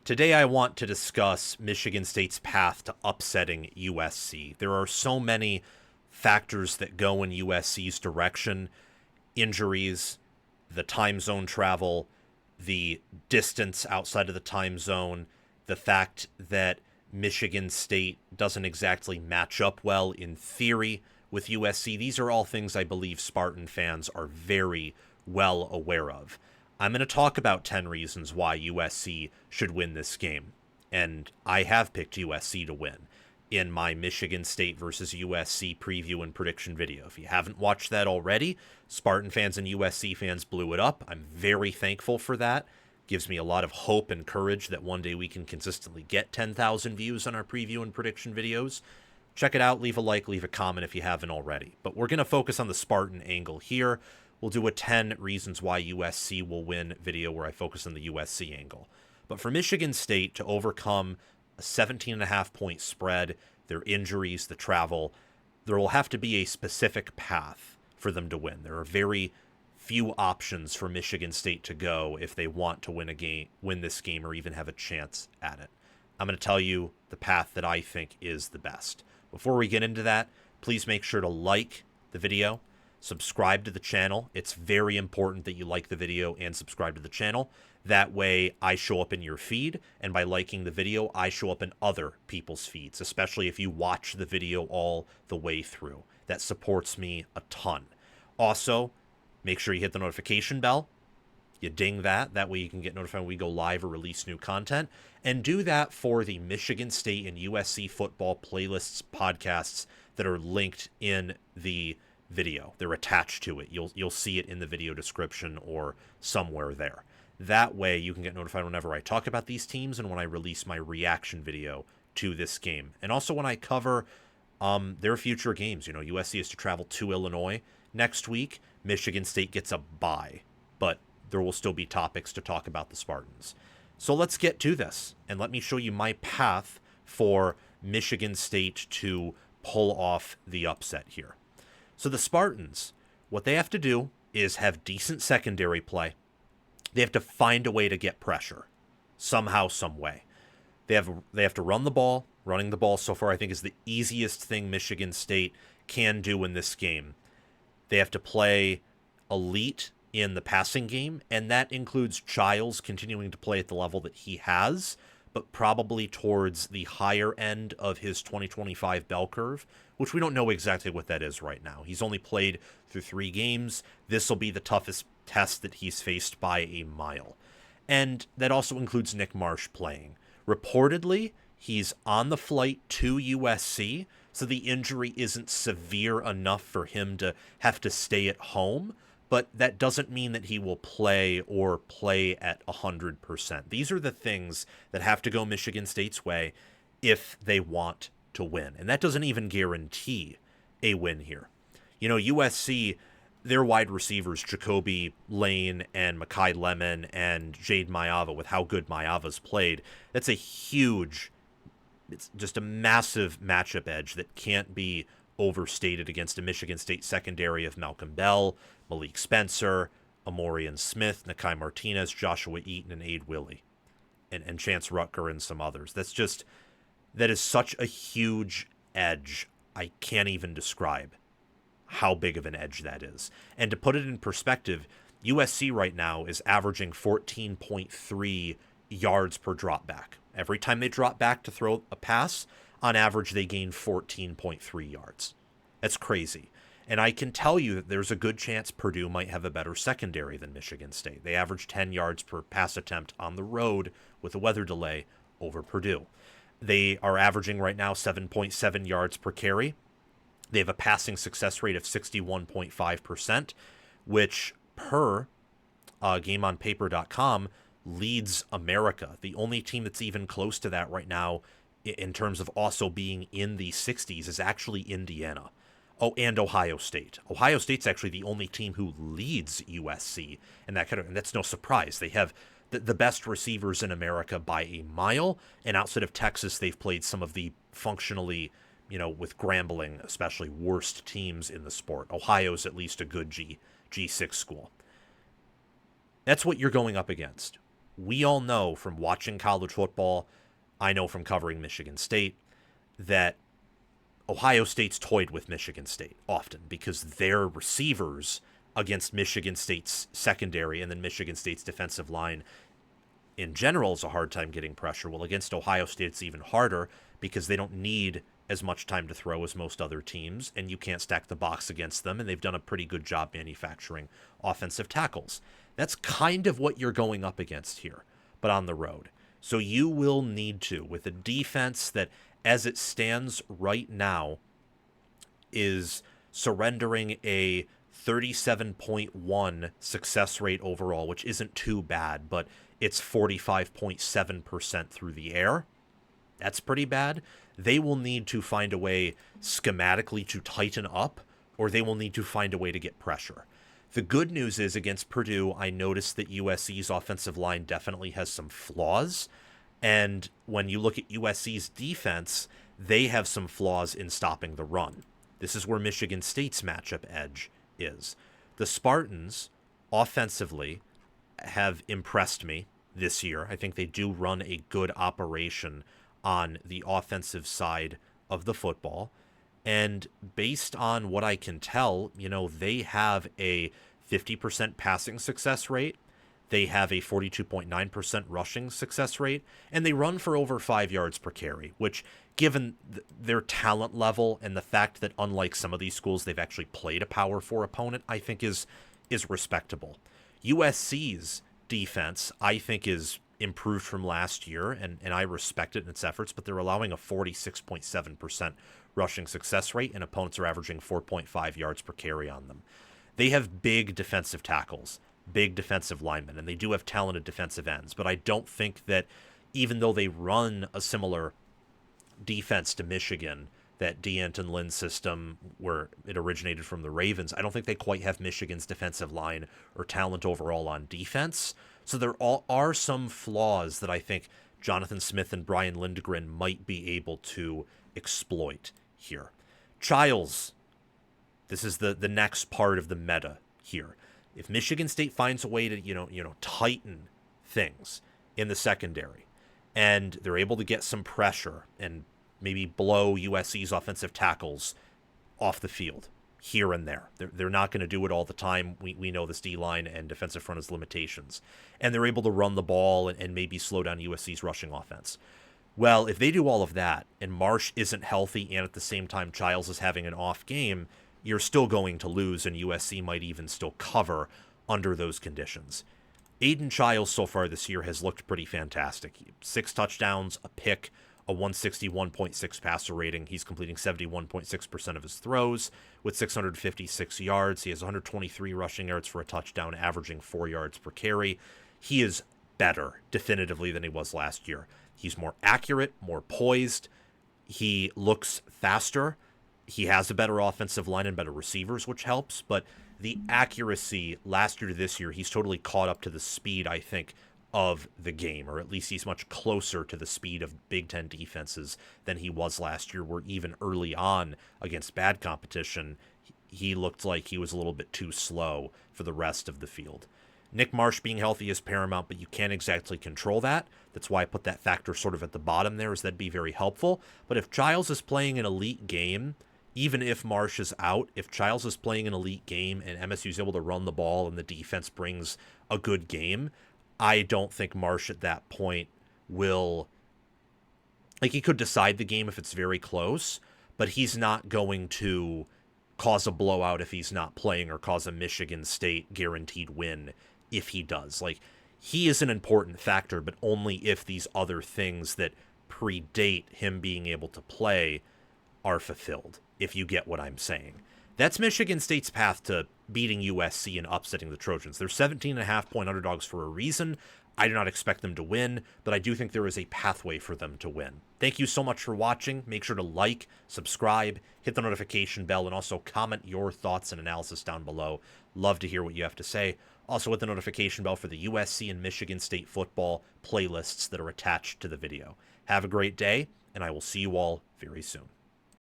Today I want to discuss Michigan State's path to upsetting USC. There are so many factors that go in USC's direction: injuries, the time zone travel, the distance outside of the time zone, the fact that Michigan State doesn't exactly match up well in theory with USC. These are all things I believe Spartan fans are very well aware of. I'm going to talk about 10 reasons why USC should win this game, and I have picked USC to win in my Michigan State versus USC preview and prediction video. If you haven't watched that already, Spartan fans and USC fans blew it up. I'm very thankful for that. Gives me a lot of hope and courage that one day we can consistently get 10,000 views on our preview and prediction videos. Check it out, leave a like, leave a comment if you haven't already. But we're going to focus on the Spartan angle here. We'll do a 10 reasons why USC will win video where I focus on the USC angle. But for Michigan State to overcome a 17.5-point spread, their injuries, the travel, there will have to be a specific path for them to win. There are very few options for Michigan State to go if they want to win this game, or even have a chance at it. I'm going to tell you the path that I think is the best. Before we get into that, please make sure to like the video, subscribe to the channel. It's very important that you like the video and subscribe to the channel. That way I show up in your feed, and by liking the video, I show up in other people's feeds, especially if you watch the video all the way through. That supports me a ton. Also, make sure you hit the notification bell. You ding that. That way you can get notified when we go live or release new content. And do that for the Michigan State and USC football playlists, podcasts that are linked in the video. They're attached to it. You'll see it in the video description or somewhere there. That way you can get notified whenever I talk about these teams and when I release my reaction video to this game. And also when I cover their future games. You know, USC is to travel to Illinois next week. Michigan State gets a bye, but there will still be topics to talk about the Spartans. So let's get to this, and let me show you my path for Michigan State to pull off the upset here. So the Spartans, what they have to do is have decent secondary play. They have to find a way to get pressure, somehow, some way. They have to run the ball. Running the ball so far, I think, is the easiest thing Michigan State can do in this game. They have to play elite in the passing game, and that includes Chiles continuing to play at the level that he has, but probably towards the higher end of his 2025 bell curve, which we don't know exactly what that is right now. He's only played through 3 games. This will be the toughest test that he's faced by a mile. And that also includes Nick Marsh playing. Reportedly, he's on the flight to USC, so the injury isn't severe enough for him to have to stay at home, but that doesn't mean that he will play or play at 100%. These are the things that have to go Michigan State's way if they want to win, and that doesn't even guarantee a win here. You know, USC, their wide receivers, Jacoby Lane and Makai Lemon and Jayden Maiava, with how good Maiava's played, that's a huge, it's just a massive matchup edge that can't be overstated against a Michigan State secondary of Malcolm Bell, Malik Spencer, Amorian Smith, Nakai Martinez, Joshua Eaton, and Aid Willie, and Chance Rutger and some others. That is such a huge edge. I can't even describe how big of an edge that is. And to put it in perspective, USC right now is averaging 14.3 yards per drop back. Every time they drop back to throw a pass, on average, they gain 14.3 yards. That's crazy. And I can tell you that there's a good chance Purdue might have a better secondary than Michigan State. They average 10 yards per pass attempt on the road with a weather delay over Purdue. They are averaging right now 7.7 yards per carry. They have a passing success rate of 61.5%, which per GameOnPaper.com leads America. The only team that's even close to that right now in terms of also being in the 60s is actually Indiana. Oh, and Ohio State. Ohio State's actually the only team who leads USC, and that's no surprise. They have the best receivers in America by a mile, and outside of Texas, they've played some of the functionally, with Grambling, especially worst teams in the sport. Ohio's at least a good G6 school. That's what you're going up against. we all know from watching college football, I know from covering Michigan State, that Ohio State's toyed with Michigan State often because their receivers against Michigan State's secondary and then Michigan State's defensive line in general is a hard time getting pressure. Well, against Ohio State, it's even harder because they don't need as much time to throw as most other teams, and you can't stack the box against them, and they've done a pretty good job manufacturing offensive tackles. That's kind of what you're going up against here, but on the road. So you will need to, with a defense that, as it stands right now, is surrendering a 37.1 success rate overall, which isn't too bad, but it's 45.7% through the air. That's pretty bad. They will need to find a way schematically to tighten up, or they will need to find a way to get pressure. The good news is against Purdue, I noticed that USC's offensive line definitely has some flaws. And when you look at USC's defense, they have some flaws in stopping the run. This is where Michigan State's matchup edge is. The Spartans, offensively, have impressed me this year. I think they do run a good operation on the offensive side of the football. And based on what I can tell, they have a 50% passing success rate. They have a 42.9% rushing success rate, and they run for over 5 yards per carry, which, given their talent level and the fact that unlike some of these schools, they've actually played a Power 4 opponent, I think is respectable. USC's defense, I think, is improved from last year, and I respect it in its efforts, but they're allowing a 46.7% rushing success rate, and opponents are averaging 4.5 yards per carry on them. They have big defensive tackles, big defensive linemen, and they do have talented defensive ends, but I don't think that even though they run a similar defense to Michigan, that DeAnton Lynn system where it originated from the Ravens, I don't think they quite have Michigan's defensive line or talent overall on defense. So there are some flaws that I think Jonathan Smith and Brian Lindgren might be able to exploit here. Chiles, this is the next part of the meta here. If Michigan State finds a way to tighten things in the secondary, and they're able to get some pressure and maybe blow USC's offensive tackles off the field here and there. They're not going to do it all the time. We know this D-line and defensive front has limitations. And they're able to run the ball and maybe slow down USC's rushing offense. Well, if they do all of that and Marsh isn't healthy and at the same time Chiles is having an off game, you're still going to lose, and USC might even still cover under those conditions. Aidan Chiles so far this year has looked pretty fantastic. 6 touchdowns, a pick, a 161.6 passer rating. He's completing 71.6% of his throws with 656 yards. He has 123 rushing yards for a touchdown, averaging 4 yards per carry. He is better, definitively, than he was last year. He's more accurate, more poised. He looks faster. He has a better offensive line and better receivers, which helps. But the accuracy last year to this year, he's totally caught up to the speed, I think, of the game, or at least he's much closer to the speed of Big Ten defenses than he was last year, where even early on against bad competition, he looked like he was a little bit too slow for the rest of the field. Nick Marsh being healthy is paramount, but you can't exactly control that. That's why I put that factor sort of at the bottom there, is that'd be very helpful. But if Chiles is playing an elite game, even if Marsh is out, if Chiles is playing an elite game and MSU is able to run the ball and the defense brings a good game, I don't think Marsh at that point will... he could decide the game if it's very close, but he's not going to cause a blowout if he's not playing or cause a Michigan State guaranteed win if he does. He is an important factor, but only if these other things that predate him being able to play are fulfilled, if you get what I'm saying. That's Michigan State's path to beating USC and upsetting the Trojans. They're 17.5-point underdogs for a reason. I do not expect them to win, but I do think there is a pathway for them to win. Thank you so much for watching. Make sure to like, subscribe, hit the notification bell, and also comment your thoughts and analysis down below. Love to hear what you have to say. Also hit the notification bell for the USC and Michigan State football playlists that are attached to the video. Have a great day, and I will see you all very soon.